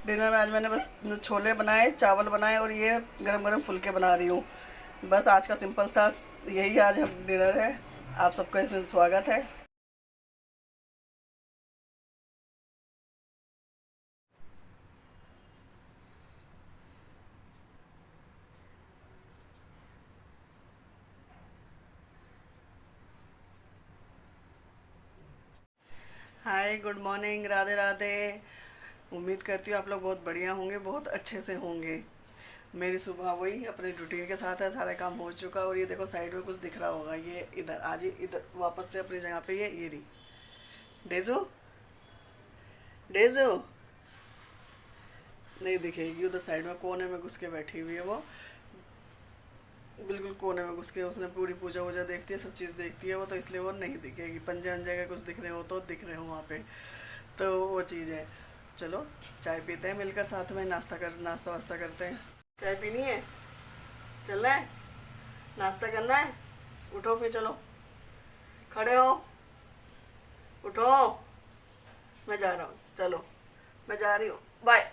Dinner में आज मैंने बस छोले बनाए, चावल बनाए और ये गरम गरम फुलके बना रही हूँ। बस आज का सिंपल सा यही आज हम डिनर है। आप सबका इसमें स्वागत है। हाय, गुड मॉर्निंग, राधे राधे। उम्मीद करती हूँ आप लोग बहुत बढ़िया होंगे, बहुत अच्छे से होंगे। मेरी सुबह वही अपने रूटीन के साथ है, सारा काम हो चुका। और ये देखो साइड में कुछ दिख रहा होगा, ये इधर आज ही इधर वापस से अपनी जगह पे ये रही डेजो। डेजो नहीं दिखेगी, उधर साइड में कोने में घुस के बैठी हुई है वो। बिल्कुल कोने में घुस के उसने पूरी पूजा वूजा देखती है, सब चीज़ देखती है वो, तो इसलिए वो नहीं दिखेगी। पंजे वंजे का कुछ दिख रहे हो तो दिख रहे हो वहाँ पे, तो वो चीज़ है। चलो चाय पीते हैं मिलकर साथ में, नाश्ता वास्ता करते हैं। चाय पीनी है? चलना है? नाश्ता करना है? उठो फिर, चलो खड़े हो, उठो। मैं जा रहा हूँ, चलो मैं जा रही हूँ, बाय।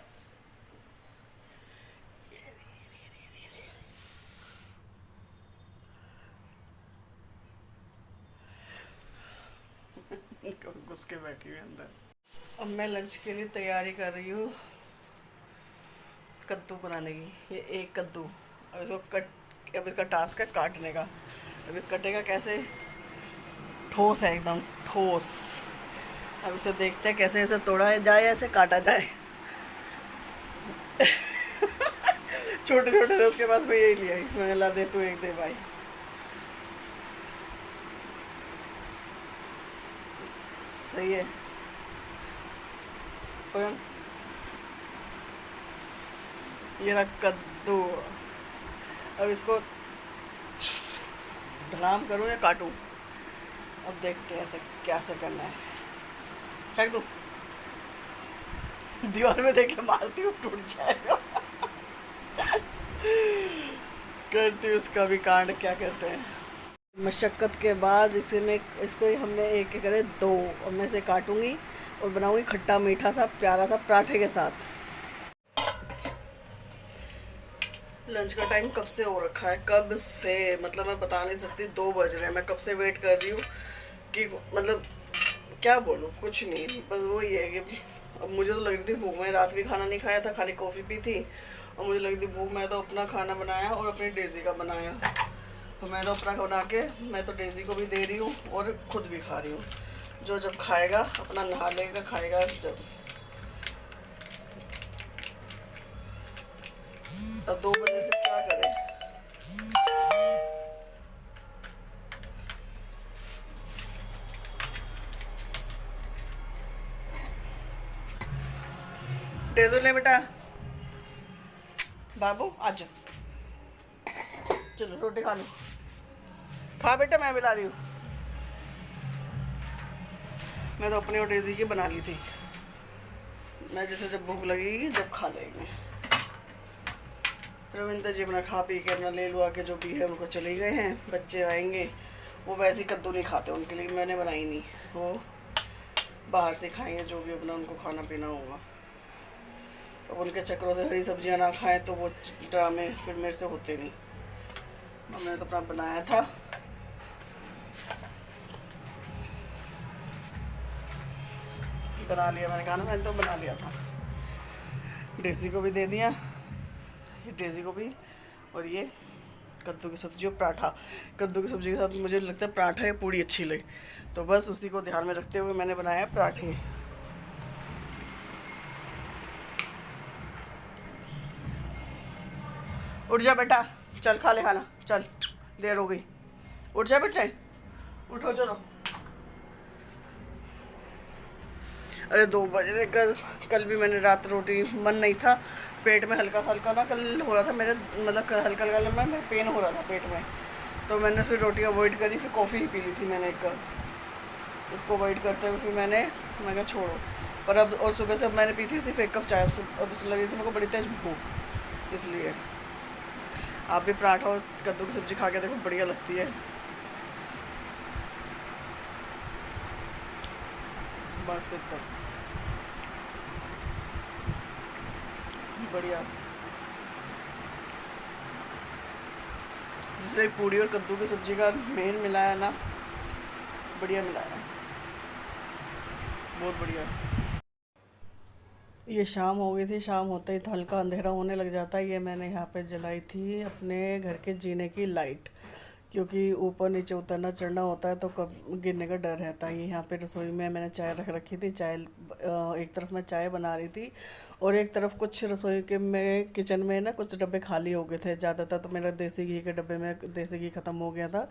घुस के बैठी हुई अंदर। अब मैं लंच के लिए तैयारी कर रही हूँ कद्दू बनाने की। ये एक कद्दू, अब इसको कट, अब इसका टास्क है काटने का। अभी कटेगा कैसे? ठोस है एकदम ठोस। अब इसे देखते हैं कैसे ऐसे तोड़ा जाए, ऐसे काटा जाए। छोटे छोटे थे उसके पास, मैं यही लिया, मैंने ला दे तू एक दे भाई। सही है। और ये रहा कद्दू। अब इसको धड़ाम करूँ या काटूँ? अब देखते हैं ऐसे कैसे करना है। फेंक दूँ? दीवार में देख के मारती हूँ, टूट जाएगा। करती हूँ उसका भी कांड, क्या कहते हैं। मशक्क़त के बाद इसे में इसको हमने एक एक करे दो, और मैं इसे काटूंगी और बनाऊंगी खट्टा मीठा सा प्यारा सा पराठे के साथ। लंच का टाइम कब से हो रखा है, कब से मतलब मैं बता नहीं सकती। 2 बज रहे हैं, मैं कब से वेट कर रही हूँ कि मतलब क्या बोलूँ, कुछ नहीं। बस वो ये है कि अब मुझे तो लग रही थी भूख, मैं रात भी खाना नहीं खाया था, खाली कॉफ़ी पी थी और मुझे लग रही थी भूख। मैं तो अपना खाना बनाया और अपनी डेज़ी का बनाया, तो मैं तो अपना बना के मैं तो डेज़ी को भी दे रही हूँ और खुद भी खा रही हूँ। जो जब खाएगा अपना नहा लेगा, खाएगा जब। अब 2 बजे से क्या करें? डेज़ो ले बेटा, बाबू आज चलो रोटी खा लो। खा बेटा, मैं मिला रही हूँ। मैं तो अपनी और डेज़ी की बना ली थी। मैं जैसे जब भूख लगेगी जब खा लेंगे। रविंद्र जी अपना खा पी के अपना ले लो आके, जो भी है उनको चले गए हैं। बच्चे आएंगे, वो वैसे ही कद्दू नहीं खाते, उनके लिए मैंने बनाई नहीं, वो बाहर से खाएंगे जो भी अपना उनको खाना पीना होगा। अब उनके चक्करों से हरी सब्जियां ना खाएं तो वो ड्रामे फिर मेरे से होते नहीं। मैंने तो अपना बनाया था। बना लिया मैंने खाना, मैंने तो बना लिया था। डेज़ी को भी दे दिया, डेज़ी को भी। और ये कद्दू की सब्ज़ी और पराठा। कद्दू की सब्ज़ी के साथ मुझे लगता है पराठा या पूड़ी अच्छी लगे, तो बस उसी को ध्यान में रखते हुए मैंने बनाया पराठे। उठ जा बेटा, चल खा ले खाना, चल देर हो गई। उठ जा बेटा, उठो चलो। अरे 2 बज रहे। कल भी मैंने रात रोटी, मन नहीं था, पेट में हल्का सा हल्का ना कल हो रहा था मेरे, मतलब हल्का हल्का में पेन हो रहा था पेट में, तो मैंने फिर रोटी अवॉइड करी, फिर कॉफ़ी ही पी ली थी मैंने एक कप। उसको अवॉइड करते हुए फिर मैं कहा छोड़ो। पर अब और सुबह से अब मैंने पी थी सिर्फ 1 कप चाय। अब लगी थी मेरे को बड़ी तेज भूख, इसलिए। आप भी पराठा और कद्दू की सब्ज़ी खा के देखो, बढ़िया लगती है। बस इतना। बढ़िया। जिसने पूड़ी और कद्दू की सब्जी का मेल मिलाया ना, बढ़िया मिलाया, बहुत बढ़िया। ये शाम हो गई थी, शाम होते ही हल्का अंधेरा होने लग जाता है। ये मैंने यहाँ पे जलाई थी अपने घर के जीने की लाइट, क्योंकि ऊपर नीचे उतरना चढ़ना होता है तो कब गिरने का डर रहता है। यहाँ पे रसोई में मैंने चाय रख रखी थी। चाय एक तरफ मैं चाय बना रही थी और एक तरफ कुछ रसोई के में किचन में ना कुछ डब्बे खाली हो गए थे। ज़्यादातर तो मेरा देसी घी के डब्बे में देसी घी ख़त्म हो गया था,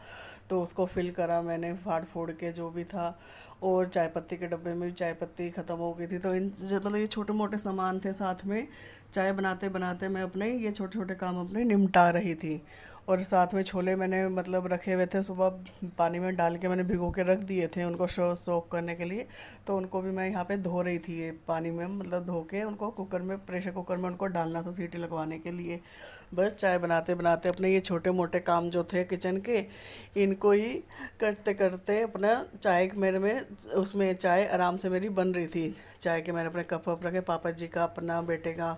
तो उसको फिल करा मैंने फाड़ फूड़ के जो भी था। और चाय पत्ती के डब्बे में भी चाय पत्ती ख़त्म हो गई थी। तो इन मतलब ये छोटे मोटे सामान थे साथ में। चाय बनाते बनाते मैं अपने ये छोटे छोटे काम अपने निपटा रही थी। और साथ में छोले मैंने मतलब रखे हुए थे, सुबह पानी में डाल के मैंने भिगो के रख दिए थे उनको सोक करने के लिए। तो उनको भी मैं यहाँ पे धो रही थी, ये पानी में मतलब धो के उनको कुकर में, प्रेशर कुकर में उनको डालना था सीटी लगवाने के लिए। बस चाय बनाते बनाते अपने ये छोटे मोटे काम जो थे किचन के, इनको ही करते करते अपना चाय मेरे में उसमें चाय आराम से मेरी बन रही थी। चाय के मैंने अपने कप वप रखे, पापा जी का, अपना बेटे का,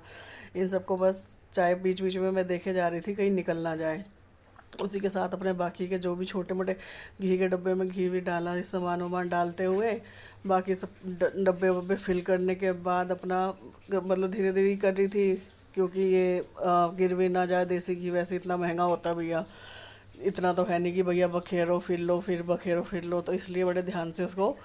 इन सबको बस चाय बीच बीच में मैं देखे जा रही थी कहीं निकल ना जाए। उसी के साथ अपने बाकी के जो भी छोटे मोटे घी के डब्बे में घी भी डाला, इस सामान वामान डालते हुए बाकी सब डब्बे वब्बे फिल करने के बाद अपना मतलब धीरे धीरे कर रही थी, क्योंकि ये गिर भी ना जाए। देसी घी वैसे इतना महंगा होता है भैया, इतना तो है नहीं कि भैया बखेरो फिर लो फिर बखेरो फिर लो, तो इसलिए बड़े ध्यान से उसको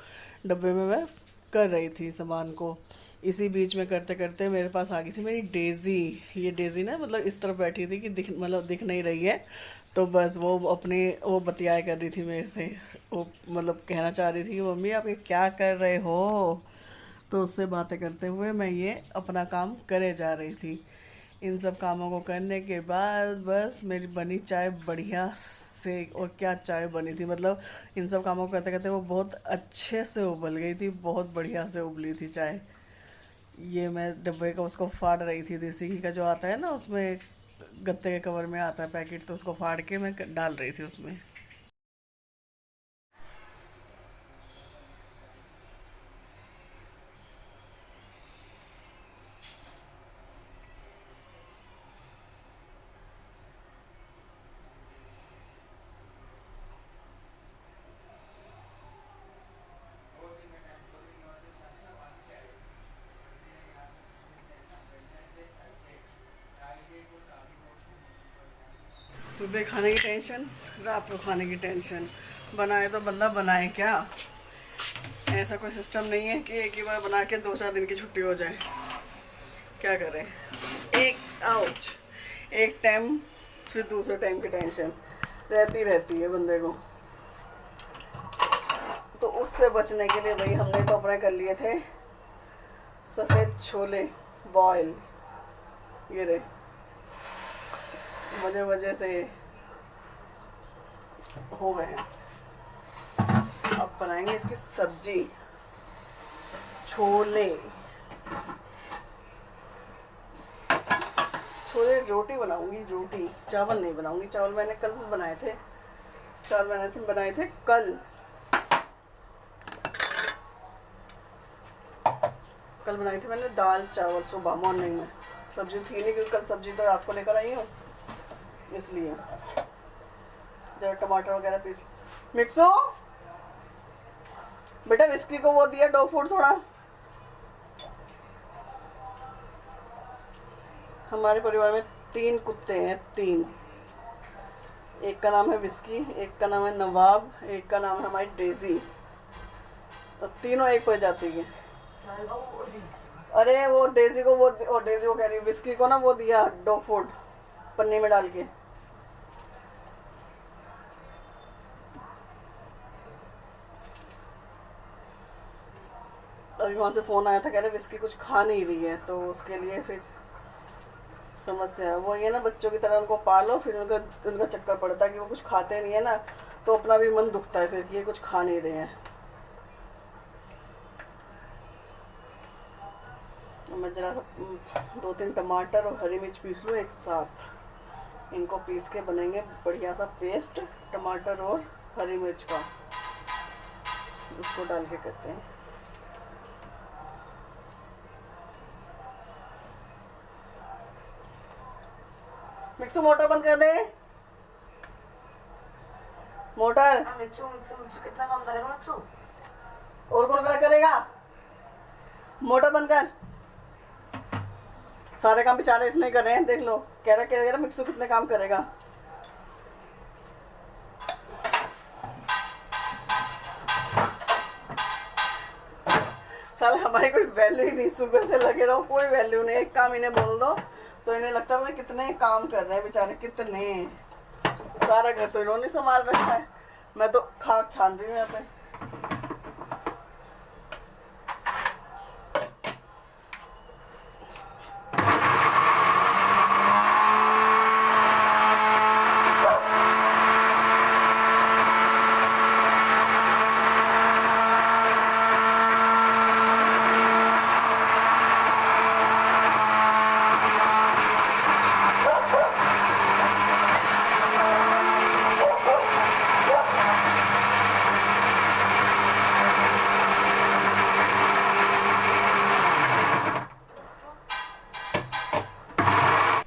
डब्बे में मैं कर रही थी सामान को। इसी बीच में करते करते मेरे पास आ गई थी मेरी डेज़ी। ये डेज़ी ना मतलब इस तरफ बैठी थी कि दिख नहीं रही है, तो बस वो अपने वो बतियाए कर रही थी मेरे से। वो मतलब कहना चाह रही थी कि मम्मी आप ये क्या कर रहे हो। तो उससे बातें करते हुए मैं ये अपना काम करे जा रही थी। इन सब कामों को करने के बाद बस मेरी बनी चाय बढ़िया से। और क्या चाय बनी थी, मतलब इन सब कामों को करते करते वो बहुत अच्छे से उबल गई थी, बहुत बढ़िया से उबली थी चाय। ये मैं डब्बे का उसको फाड़ रही थी, देसी घी का जो आता है ना उसमें गत्ते के कवर में आता है पैकेट, तो उसको फाड़ के मैं डाल रही थी उसमें। सुबह खाने की टेंशन, रात को खाने की टेंशन। बनाए तो बंदा बनाए क्या। ऐसा कोई सिस्टम नहीं है कि एक ही बार बना के 2-4 दिन की छुट्टी हो जाए। क्या करें, एक आउच एक टाइम फिर दूसरे टाइम की टेंशन रहती रहती है बंदे को। तो उससे बचने के लिए भाई हमने तो अपने कर लिए थे सफ़ेद छोले बॉयल। ये रहे मजे मजे से हो गए हैं। अब बनाएंगे इसकी सब्जी, छोले। छोले रोटी बनाऊंगी, रोटी, चावल नहीं बनाऊंगी। चावल मैंने कल बनाए थे, चावल बनाए थे कल। कल बनाई थी मैंने दाल चावल सुबह मॉर्निंग में। सब्जी थी नहीं क्योंकि कल सब्जी तो रात को लेकर आई हूँ, इसलिए। जरा टमाटर वगैरह पीस। मिक्सो बेटा विस्की को वो दिया डॉग फूड थोड़ा। हमारे परिवार में 3 कुत्ते हैं, 3। एक का नाम है विस्की, एक का नाम है नवाब, एक का नाम है हमारी डेजी। तो तीनों एक प्रजाति के। अरे वो डेजी को वो डेजी को कह रही, विस्की को ना वो दिया डॉग फूड पन्नी में डाल के। अभी वहाँ से फ़ोन आया था, कह रहे विस्की कुछ खा नहीं रही है, तो उसके लिए फिर समस्या है। वो ये ना बच्चों की तरह उनको पालो, फिर उनका चक्कर पड़ता है कि वो कुछ खाते नहीं है ना, तो अपना भी मन दुखता है फिर कि ये कुछ खा नहीं रहे हैं। मैं जरा 2-3 टमाटर और हरी मिर्च पीस लूँ एक साथ। इनको पीस के बनेंगे बढ़िया सा पेस्ट, टमाटर और हरी मिर्च का, उसको डाल के करते हैं। मिक्सू मोटर बंद कर दे। मोटर मिक्सू मिक्सू मिक्सू कितना काम करेगा मिक्सू? और कौन करेगा? मोटर बंद कर। सारे काम बेचारे इसने कर रहे हैं, देख लो। कह रहा मिक्सू कितने काम करेगा। साल हमारी कोई वैल्यू ही नहीं, सुबह से लगे रहो कोई वैल्यू नहीं। एक काम इन्हें बोल दो तो इन्हें लगता है कितने काम कर रहे हैं बेचारे, कितने। सारा घर तो इन्होंने संभाल रखा है, मैं तो खाक छान रही हूँ यहाँ पे।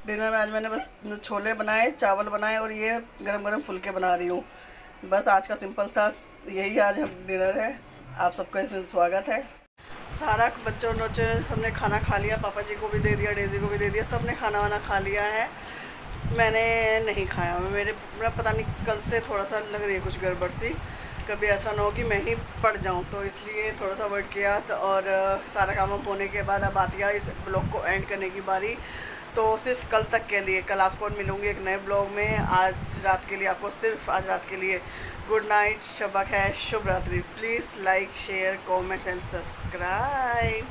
डिनर में आज मैंने बस छोले बनाए, चावल बनाए और ये गरम गरम फुलके बना रही हूँ। बस आज का सिंपल सा यही आज हम डिनर है। आप सबका इसमें स्वागत है। सारा बच्चों ने सबने खाना खा लिया, पापा जी को भी दे दिया, डेजी को भी दे दिया, सबने खाना वाना खा लिया है। मैंने नहीं खाया। मेरा पता नहीं कल से थोड़ा सा लग रही है कुछ गड़बड़ सी, कभी ऐसा ना हो कि मैं ही पड़ जाऊं, तो इसलिए थोड़ा सा वेट किया। तो और सारा काम होने के बाद अब आती है इस ब्लॉग को एंड करने की बारी। तो सिर्फ कल तक के लिए, कल आपको मिलूँगी एक नए ब्लॉग में। आज रात के लिए आपको सिर्फ आज रात के लिए गुड नाइट, शब्बा खैर, शुभ रात्रि। Please like share comments and subscribe.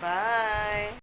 Bye.